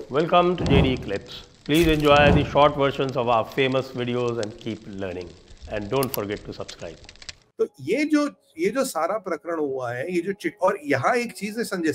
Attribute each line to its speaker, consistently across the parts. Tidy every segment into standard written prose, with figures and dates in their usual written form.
Speaker 1: welcome to JD Clips. Please enjoy the short versions of our famous videos and keep learning. And don't forget to subscribe.
Speaker 2: तो ये जो सारा प्रकरण हुआ है, ये जो और यहाँ एक चीज है संजय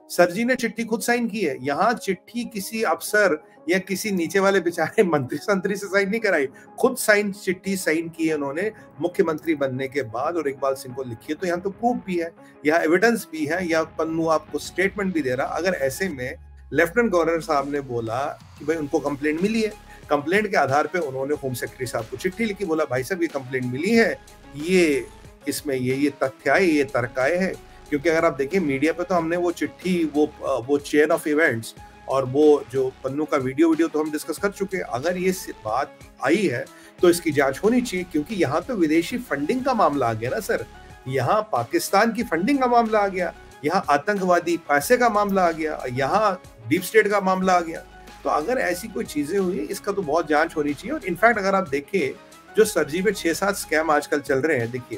Speaker 2: सर जी ने चिट्ठी खुद साइन की है। यहाँ चिट्ठी किसी अफसर या किसी नीचे वाले बेचारे मंत्री से साइन नहीं कराई, खुद चिट्ठी साइन की है उन्होंने मुख्यमंत्री बनने के बाद, और इकबाल सिंह को लिखी है। तो यहाँ तो प्रूफ भी है, यहाँ एविडेंस भी है, यहाँ पन्नू आपको स्टेटमेंट भी दे रहा। अगर ऐसे में लेफ्टिनेंट गवर्नर साहब ने बोला कि भाई उनको कंप्लेंट मिली है, कंप्लेंट के आधार पे उन्होंने होम सेक्रेटरी साहब को चिट्ठी लिखी, बोला भाई साहब ये कंप्लेंट मिली है, ये इसमें ये तथ्य आए, ये तर्क आए हैं। क्योंकि अगर आप देखिए मीडिया पे तो हमने वो चिट्ठी, वो चेन ऑफ इवेंट्स और वो जो पन्नू का वीडियो तो हम डिस्कस कर चुके हैं। अगर ये बात आई है तो इसकी जांच होनी चाहिए, क्योंकि यहाँ तो विदेशी फंडिंग का मामला आ गया ना सर, यहाँ पाकिस्तान की फंडिंग का मामला आ गया, यहाँ आतंकवादी पैसे का मामला आ गया, यहाँ डीप स्टेट का मामला आ गया। तो अगर ऐसी कोई चीजें हुई, इसका तो बहुत जांच होनी चाहिए। और इनफैक्ट अगर आप देखिए जो सरजी पे 6-7 स्कैम आजकल चल रहे हैं, देखिए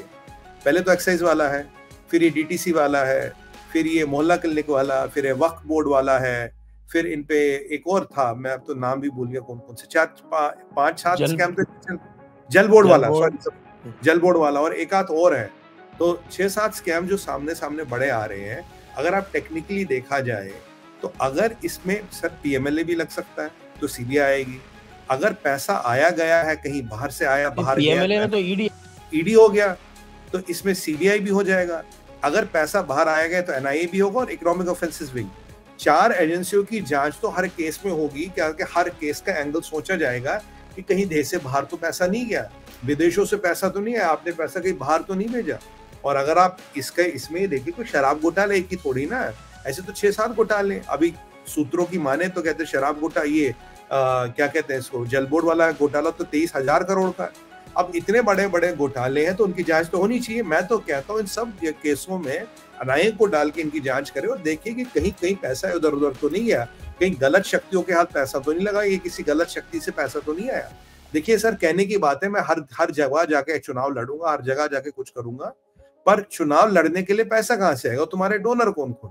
Speaker 2: पहले तो एक्साइज वाला है, फिर ये डीटीसी वाला है, फिर ये मोहल्ला क्लिनिक वाला, फिर ये वक्फ बोर्ड वाला है, फिर इन पे एक और था, मैं अब तो नाम भी भूल गया कौन से, 5-7 स्कैम थे। जल बोर्ड वाला, सॉरी जल बोर्ड वाला, और एक आध और है। तो 6-7 स्कैम जो सामने बड़े आ रहे हैं। अगर आप टेक्निकली देखा जाए तो अगर इसमें सर पीएमएलए भी लग सकता है तो सीबीआई आएगी। अगर पैसा आया गया है कहीं बाहर से आया, बाहर
Speaker 1: पीएमएलए में तो
Speaker 2: ईडी हो गया, तो इसमें सीबीआई भी हो जाएगा। अगर पैसा बाहर आया गया तो एनआईए भी होगा, और इकोनॉमिक ऑफेंसेस विंग। 4 एजेंसियों की जांच तो हर केस में होगी। क्या हर केस का एंगल सोचा जाएगा कि कहीं देश से बाहर तो पैसा नहीं गया, विदेशों से पैसा तो नहीं आया, आपने पैसा कहीं बाहर तो नहीं भेजा। और अगर आप इसमें देखिए कोई शराब घोटाले की थोड़ी ना, ऐसे तो 6-7 घोटाले। अभी सूत्रों की माने तो कहते शराब घोटाला, ये क्या कहते हैं इसको, जल बोर्ड वाला घोटाला तो 23,000 करोड़ का। अब इतने बड़े घोटाले हैं तो उनकी जांच तो होनी चाहिए। मैं तो कहता हूँ इन सब केसों में एनआईए को डाल के इनकी जांच करे और देखिए कि कहीं पैसा इधर उधर तो नहीं गया, कहीं गलत शक्तियों के हाथ पैसा तो नहीं लगा, ये किसी गलत शक्ति से पैसा तो नहीं आया। देखिए सर, कहने की बात है, मैं हर जगह जाके चुनाव लड़ूंगा, हर जगह जाके कुछ करूंगा, पर चुनाव लड़ने के लिए पैसा कहाँ से आएगा? तुम्हारे डोनर कौन है?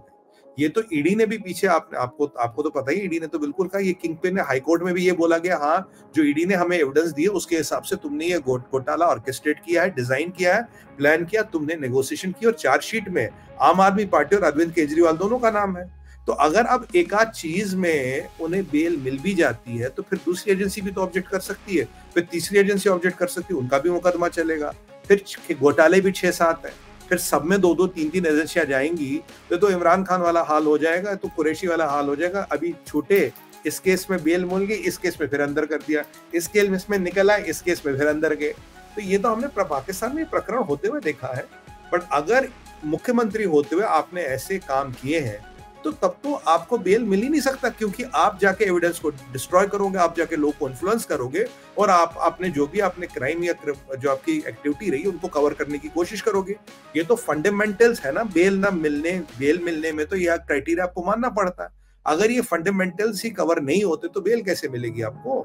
Speaker 2: ये तो ईडी ने भी पीछे आपको तो पता ही, ईडी ने तो बिल्कुल कहा, ये किंग पिन है। हाईकोर्ट में भी ये बोला गया, हाँ जो ईडी ने हमें एविडेंस दिए उसके हिसाब से तुमने ये घोटाला ऑर्केस्ट्रेट किया है, डिजाइन किया है, प्लान किया, तुमने नेगोशिएशन की, और चार्जशीट में आम आदमी पार्टी और अरविंद केजरीवाल दोनों का नाम है। तो अगर अब एक आध चीज में उन्हें बेल मिल भी जाती है तो फिर दूसरी एजेंसी भी तो ऑब्जेक्ट कर सकती है, फिर तीसरी एजेंसी ऑब्जेक्ट कर सकती है, उनका भी मुकदमा चलेगा। फिर घोटाले भी 6-7 है, फिर सब में 2-2, 3-3 एजेंसियां जाएंगी, तो इमरान खान वाला हाल हो जाएगा, तो कुरैशी वाला हाल हो जाएगा। अभी छूटे, इस केस में बेल मिल गई, इस केस में फिर अंदर कर दिया, इस केस में निकल आए, इस केस में फिर अंदर गए। तो ये तो हमने पाकिस्तान में प्रकरण होते हुए देखा है। बट अगर मुख्यमंत्री होते हुए आपने ऐसे काम किए हैं तो तब तो आपको बेल मिल ही नहीं सकता, क्योंकि आप जाके एविडेंस को डिस्ट्रॉय करोगे, आप जाके लोग को इन्फ्लुएंस करोगे, और आप अपने जो भी आपने क्राइम या जो आपकी एक्टिविटी रही उनको कवर करने की कोशिश करोगे। ये तो फंडामेंटल्स है ना, बेल मिलने में तो यह क्राइटेरिया आपको मानना पड़ता है। अगर ये फंडामेंटल्स ही कवर नहीं होते तो बेल कैसे मिलेगी आपको?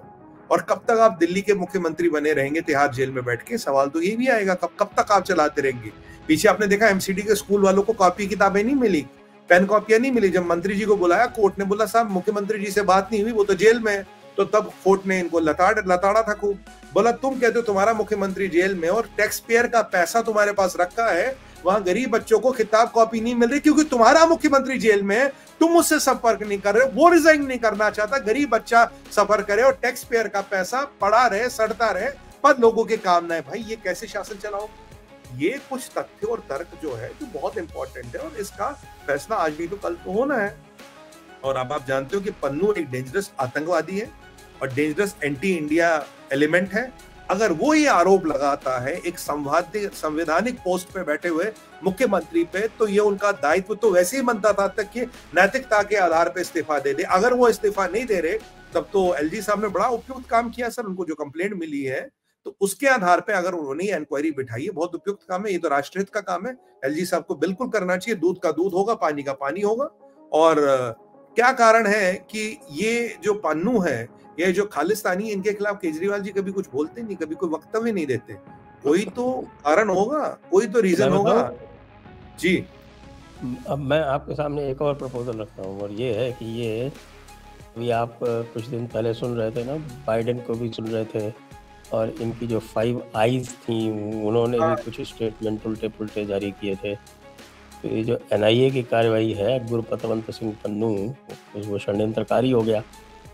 Speaker 2: और कब तक आप दिल्ली के मुख्यमंत्री बने रहेंगे तिहाड़ जेल में बैठ के? सवाल तो ये भी आएगा, कब तक आप चलाते रहेंगे? पीछे आपने देखा एमसीडी के स्कूल वालों को कॉपी किताबें नहीं मिली, पेन कॉपियां नहीं मिली। जब मंत्री जी को बुलाया कोर्ट ने, बोला साहब मुख्यमंत्री जी से बात नहीं हुई, वो तो जेल में है। तो तब कोर्ट ने इनको लताड़ा था खूब, बोला तुम कहते हो तुम्हारा मुख्यमंत्री जेल में और टैक्स पेयर का पैसा तुम्हारे पास रखा है, वहां गरीब बच्चों को किताब कॉपी नहीं मिल रही क्योंकि तुम्हारा मुख्यमंत्री जेल में है, तुम उससे संपर्क नहीं कर रहे, वो रिजाइन नहीं करना चाहता, गरीब बच्चा सफर करे और टैक्स पेयर का पैसा पड़ा रहे, सड़ता रहे, पर लोगों के काम ना है। भाई ये कैसे शासन चलाओ? ये कुछ तथ्य और तर्क जो है जो बहुत इंपॉर्टेंट है, और इसका फैसला आज भी तो कल तो होना है। और अब आप जानते हो कि पन्नू एक डेंजरस आतंकवादी है और डेंजरस एंटी इंडिया एलिमेंट है। अगर वो ये आरोप लगाता है एक संवैधानिक पोस्ट पे बैठे हुए मुख्यमंत्री पे, तो ये उनका दायित्व तो वैसे ही बनता था तक कि नैतिकता के आधार पे इस्तीफा दे दे। अगर वो इस्तीफा नहीं दे रहे तब तो एलजी साहब ने बड़ा उपयुक्त काम किया सर, उनको जो कंप्लेंट मिली है तो उसके आधार पे अगर उन्होंने इंक्वायरी बिठाई है, बहुत उपयुक्त काम है। ये तो राष्ट्रहित का काम है, एलजी साहब को बिल्कुल करना चाहिए। दूध का दूध होगा, पानी का पानी होगा। और क्या कारण है कि ये जो पन्नू है, ये जो खालिस्तानी, इनके खिलाफ केजरीवाल जी कभी कुछ बोलते नहीं, कभी कोई वक्तव्य नहीं देते? कोई तो कारण होगा, कोई तो रीजन होगा जी।
Speaker 1: अब मैं आपके सामने एक और प्रपोजल रखता हूँ, और ये है कि ये अभी आप कुछ दिन पहले सुन रहे थे ना, बाइडेन को भी सुन रहे थे, और इनकी जो 5 आईज थी उन्होंने भी कुछ स्टेटमेंट उल्टे पुल्टे जारी किए थे। तो ये जो एनआईए की कार्रवाई है, गुरपतवंत सिंह पन्नू वो षड्यंत्रकारी हो गया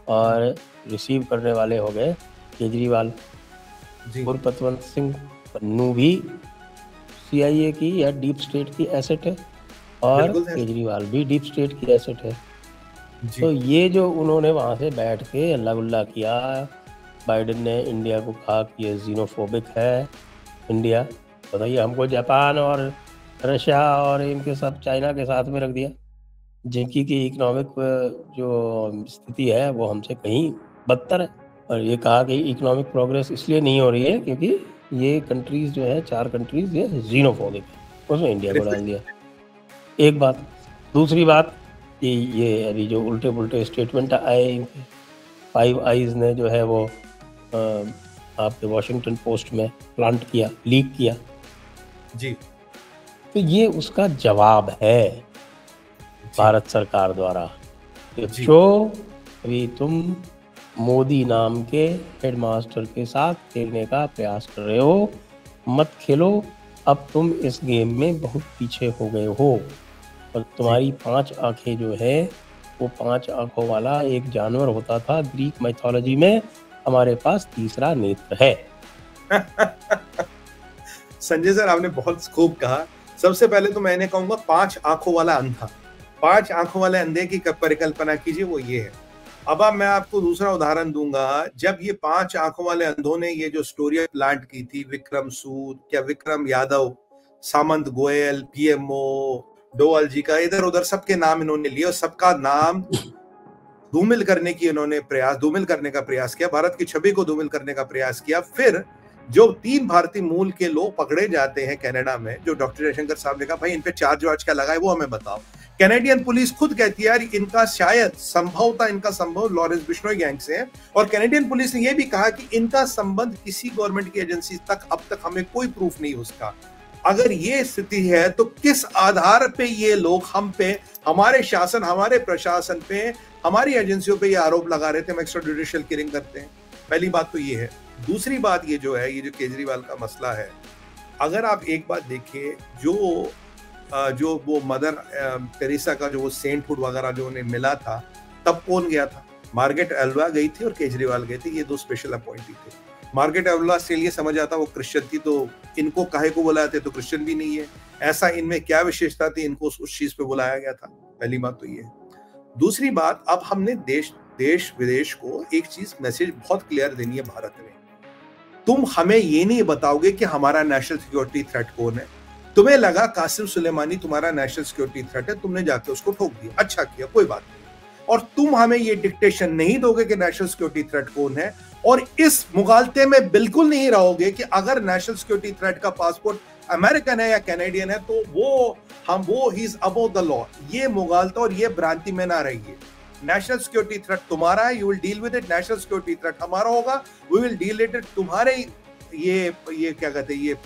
Speaker 1: और रिसीव करने वाले हो गए केजरीवाल। गुरपतवंत सिंह पन्नू भी सीआईए की या डीप स्टेट की एसेट है और केजरीवाल भी डीप स्टेट की एसेट है। तो ये जो उन्होंने वहाँ से बैठ के अल्लाह गुल्ला किया, बाइडेन ने इंडिया को कहा कि ये जीनोफोबिक है इंडिया, बताइए हमको जापान और रशिया और इनके सब चाइना के साथ में रख दिया, जिनकी की इकोनॉमिक जो स्थिति है वो हमसे कहीं बदतर है। और ये कहा कि इकोनॉमिक प्रोग्रेस इसलिए नहीं हो रही है क्योंकि ये कंट्रीज जो है 4 कंट्रीज ये जीनोफोबिक है, उसमें इंडिया को डाल दिया। एक बात। दूसरी बात कि ये अभी जो उल्टे पुल्टे स्टेटमेंट आए 5 आईज ने जो है वो आपके वॉशिंगटन पोस्ट में प्लांट किया, लीक किया जी, तो ये उसका जवाब है भारत सरकार द्वारा। जो अभी तुम मोदी नाम के हेडमास्टर के साथ खेलने का प्रयास कर रहे हो, मत खेलो, अब तुम इस गेम में बहुत पीछे हो गए हो। और तुम्हारी 5 आंखें जो है वो 5 आंखों वाला एक जानवर होता था ग्रीक माइथोलॉजी में, हमारे पास तीसरा नेत्र है।
Speaker 2: संजय सर आपने बहुत खूब कहा। सबसे पहले तो मैंने कहूंगा 5 आंखों वाला अंधा, 5 आंखों वाले अंधे की परिकल्पना कीजिए, वो ये है। अब मैं आपको दूसरा उदाहरण दूंगा। जब ये 5 आंखों वाले अंधों ने ये जो स्टोरी प्लांट की थी, विक्रम सूद, क्या विक्रम यादव, सामंत गोयल, पीएमओ, डोवाल जी का, इधर उधर सबके नाम इन्होंने लिए और सबका नाम धूमिल करने का प्रयास किया, भारत की छवि को धूमिल करने का प्रयास किया। फिर जो 3 भारतीय मूल के लोग पकड़े जाते हैं कनाडा में, जो डॉक्टर जयशंकर साहब ने कहा भाई इन पे चार्ज वार्ज क्या लगा है वो हमें बताओ। कैनेडियन पुलिस खुद कहती है यार इनका शायद संभव लॉरेंस बिश्नोई गैंग से है, और कैनेडियन पुलिस ने यह भी कहा कि इनका संबंध किसी गवर्नमेंट की एजेंसी तक अब तक हमें कोई प्रूफ नहीं उसका। अगर ये स्थिति है तो किस आधार पे ये लोग हम पे, हमारे शासन, हमारे प्रशासन पे, हमारी एजेंसियों पे ये आरोप लगा रहे थे हम एक्स्ट्रा जुडिशियल किलिंग करते हैं? पहली बात तो ये है। दूसरी बात ये जो है, ये जो केजरीवाल का मसला है, अगर आप एक बात देखिए, जो वो मदर टेरेसा का जो वो सेंटहुड वगैरह जो उन्हें मिला था, तब कौन गया था? मार्गरेट एल्वा गई थी और केजरीवाल गए थे, ये 2 स्पेशल अपॉइंटी थे। मार्गरेट एल्वा से लिए समझ आता वो क्रिश्चियन थी, तो इनको काहे को बुलाया थे, तो क्रिश्चियन भी नहीं है, ऐसा इनमें क्या विशेषता थी इनको उस चीज पे बुलाया गया था? पहली बात तो ये है। दूसरी बात, अब हमने देश विदेश को एक चीज मैसेज बहुत क्लियर देनी है भारत में। तुम हमें ये नहीं बताओगे कि हमारा नेशनल सिक्योरिटी थ्रेट कौन है। तुम्हें लगा कासिम सुलेमानी तुम्हारा नेशनल सिक्योरिटी थ्रेट है, तुमने जाके उसको ठोक दिया, अच्छा किया, कोई बात नहीं। और तुम हमें ये डिक्टेशन नहीं दोगे कि नेशनल सिक्योरिटी थ्रेट कौन है, और इस मुगालते में बिल्कुल नहीं रहोगे कि अगर नेशनल सिक्योरिटी थ्रेट का पासपोर्ट अमेरिकन है या कैनेडियन है तो वो he is above the law. ये मुगालता और ये भ्रांति में ना रहिए। नेशनल सिक्योरिटी थ्रेट तुम्हारा है, you will deal with it. National security threat हमारा होगा, वी विल डील इट। तुम्हारे ये क्या कहते हैं, ये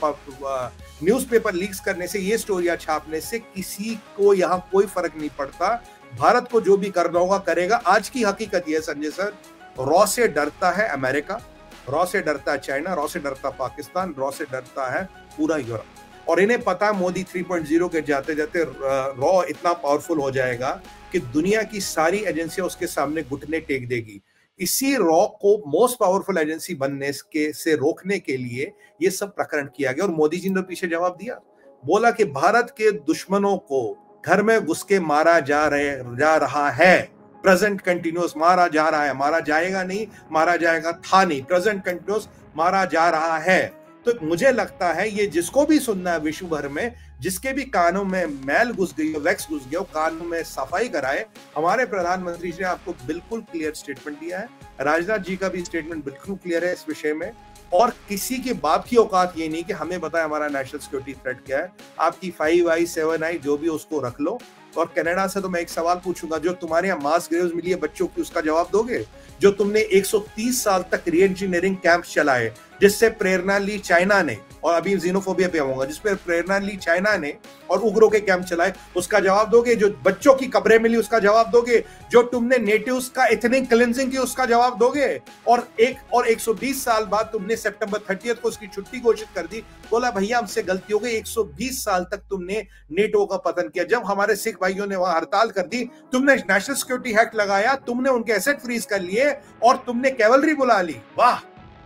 Speaker 2: न्यूज़पेपर लीक्स करने से, ये स्टोरियां छापने से किसी को यहाँ कोई फर्क नहीं पड़ता। भारत को जो भी करना होगा करेगा। आज की हकीकत ये है संजय सर, रॉ से डरता है अमेरिका, रॉ से डरता है चाइना, रॉ से डरता पाकिस्तान, रॉ से डरता है पूरा यूरोप। और इन्हें पता है मोदी 3.0 के जाते जाते रॉ इतना पावरफुल हो जाएगा कि दुनिया की सारी एजेंसियां उसके सामने घुटने टेक देगी। इसी रॉ को मोस्ट पावरफुल एजेंसी बनने से रोकने के लिए ये सब प्रकरण किया गया। और मोदी जी ने पीछे जवाब दिया, बोला कि भारत के दुश्मनों को घर में घुस के मारा जा रहा है, प्रेजेंट कंटिन्यूस मारा जा रहा है, मारा जाएगा नहीं, मारा जाएगा था नहीं, प्रेजेंट कंटिन्यूस मारा जा रहा है। तो मुझे लगता है ये जिसको भी सुनना है विश्व भर में, जिसके भी कानों में मैल घुस गई हो, वैक्स घुस गया हो, कानों में सफाई कराए। हमारे प्रधानमंत्री जी ने आपको बिल्कुल क्लियर स्टेटमेंट दिया है, राजनाथ जी का भी स्टेटमेंट बिल्कुल क्लियर है इस विषय में। और किसी के बाप की औकात ये नहीं कि हमें बताए हमारा नेशनल सिक्योरिटी थ्रेट क्या है। आपकी 5 आई 7 आई जो भी उसको रख लो। और कनाडा से तो मैं एक सवाल पूछूंगा, जो तुम्हारे यहाँ मास ग्रेव्स मिली है बच्चों की, उसका जवाब दोगे? जो तुमने 130 साल तक री इंजीनियरिंग कैंप चलाए, जिससे प्रेरणा ली चाइना ने, और अभी जीनोफोबिया पे आऊंगा, जिस पर प्रेरणा ली चाइना ने और उग्रों के कैंप चलाए, उसका जवाब दोगे? जो बच्चों की कब्रें मिली उसका जवाब दोगे? जो तुमने नेटिव्स का एथनिक क्लिंजिंग की उसका जवाब दोगे? और 120 साल बाद तुमने सितंबर 30 को उसकी छुट्टी घोषित कर दी, बोला भैया हमसे गलती हो गई। 120 साल तक तुमने नेटो का पतन किया। जब हमारे सिख भाइयों ने वहां हड़ताल कर दी, तुमने नेशनल सिक्योरिटी एक्ट लगाया, तुमने उनके एसेट फ्रीज कर लिए और तुमने कैवलरी बुला ली। वाह!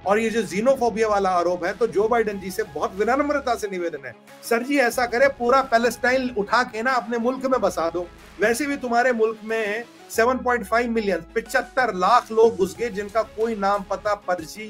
Speaker 2: और ये जो जीनोफोबिया वाला आरोप है, तो जो बाइडेन जी से बहुत विनम्रता से निवेदन है, सर जी ऐसा करे, पूरा पैलेस्टाइन उठा के ना अपने मुल्क में बसा दो। वैसे भी तुम्हारे मुल्क में 7.5 मिलियन 75 लाख लोग घुस गए, जिनका कोई नाम पता, पर्ची,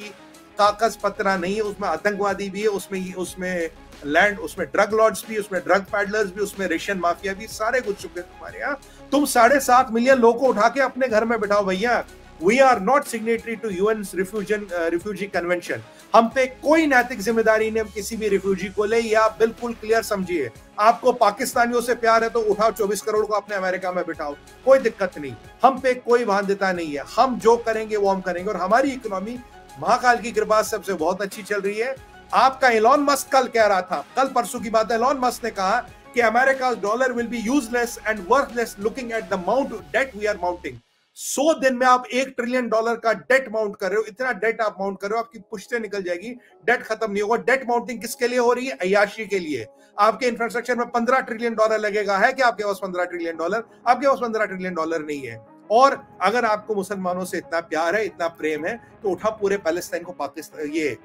Speaker 2: कागज पत्रा नहीं है। उसमें आतंकवादी भी है, उसमें लैंड, उसमें ड्रग लॉर्ड्स भी, उसमें ड्रग पैडलर्स भी, उसमें रेशन माफिया भी, सारे घुस चुके हैं तुम्हारे यहाँ। तुम 7.5 मिलियन लोगों को उठा के अपने घर में बिठाओ भैया। We are not signatory to UN's refugee convention. हम पे कोई नैतिक जिम्मेदारी नहीं हम किसी भी रिफ्यूजी को ले। या बिल्कुल क्लियर समझिए, आपको पाकिस्तानियों से प्यार है तो उठाओ 24 करोड़ को अपने अमेरिका में बिठाओ, कोई दिक्कत नहीं। हम पे कोई बाध्यता नहीं है, हम जो करेंगे वो हम करेंगे। और हमारी इकोनॉमी महाकाल की कृपा सबसे बहुत अच्छी चल रही है। आपका एलॉन मस्क कल कह रहा था, कल परसों की बात है, एलॉन मस्क ने कहा कि America dollar will be useless and worthless looking at the amount debt we are mounting. 100 दिन में आप $1 ट्रिलियन का डेट माउंट कर रहे हो, इतना डेट आप माउंट कर रहे हो, आपकी पुश्तें निकल जाएगी, डेट खत्म नहीं होगा। डेट माउंटिंग किसके लिए हो रही है? अय्याशी के लिए। आपके इंफ्रास्ट्रक्चर में $15 ट्रिलियन लगेगा, है कि आपके पास $15 ट्रिलियन? आपके पास $15 ट्रिलियन नहीं है। और अगर आपको मुसलमानों से इतना प्यार है, इतना प्रेम है, तो उठा पूरे पैलेस्टाइन को पाकिस्तान, ये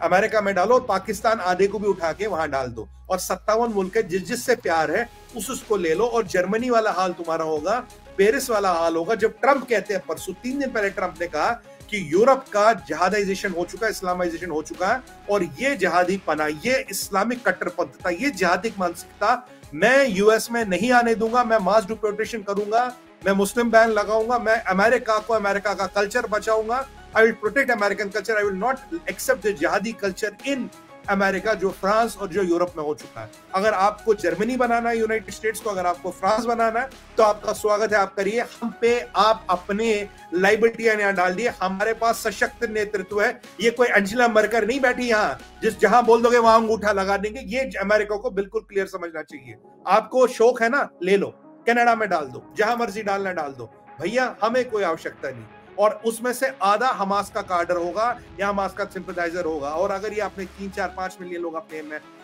Speaker 2: अमेरिका में डालो, पाकिस्तान आधे को भी उठा के वहां डाल दो। और 57 मुल्क है, जिससे प्यार है उसको ले लो। और जर्मनी वाला हाल तुम्हारा होगा, पेरिस वाला हाल होगा। जब ट्रंप कहते हैं, परसों 3 दिन पहले ट्रंप ने कहा कि यूरोप का जिहादाइजेशन हो चुका है, इस्लामाइजेशन हो चुका है, और ये जिहादी पना, ये इस्लामिक कट्टरपंथता, ये जिहादी मानसिकता मैं यूएस में नहीं आने दूंगा। मैं मास डिपोर्टेशन करूंगा, मैं मुस्लिम बैन लगाऊंगा, मैं अमेरिका को, अमेरिका का culture बचाऊंगा। I will protect American culture. I will not accept the jihadi culture in America, जो फ्रांस और जो यूरोप में हो चुका है। अगर आपको जर्मनी बनाना है, यूनाइटेड स्टेट्स को, अगर आपको फ्रांस बनाना है, तो आपका स्वागत है, आप करिए। हम पे आप अपने लाइबिलिटियां यहाँ डाल दिए। हमारे पास सशक्त नेतृत्व है। ये कोई अंजला मरकर नहीं बैठी यहाँ, जहां बोल दोगे वहां अंगूठा लगा देंगे। ये अमेरिका को बिल्कुल क्लियर समझना चाहिए। आपको शौक है ना, ले लो, कनाडा में डाल दो, जहां मर्जी डालना डाल दो भैया, हमें कोई आवश्यकता नहीं। और उसमें से आधा हमास का कार्डर होगा या हमास का सिंपथाइजर होगा। और अगर ये आपने 3, 4, 5 मिलियन लोग अपने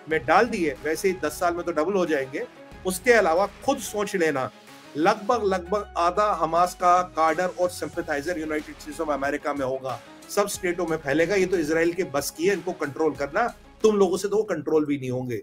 Speaker 2: में डाल दिए, वैसे ही 10 साल में तो डबल हो जाएंगे। उसके अलावा खुद सोच लेना, लगभग आधा हमास का कार्डर और sympathiser United states of America में होगा, सब स्टेटों में फैलेगा। ये तो इजराइल के बस की है इनको कंट्रोल करना, तुम लोगों से तो वो कंट्रोल भी नहीं होंगे।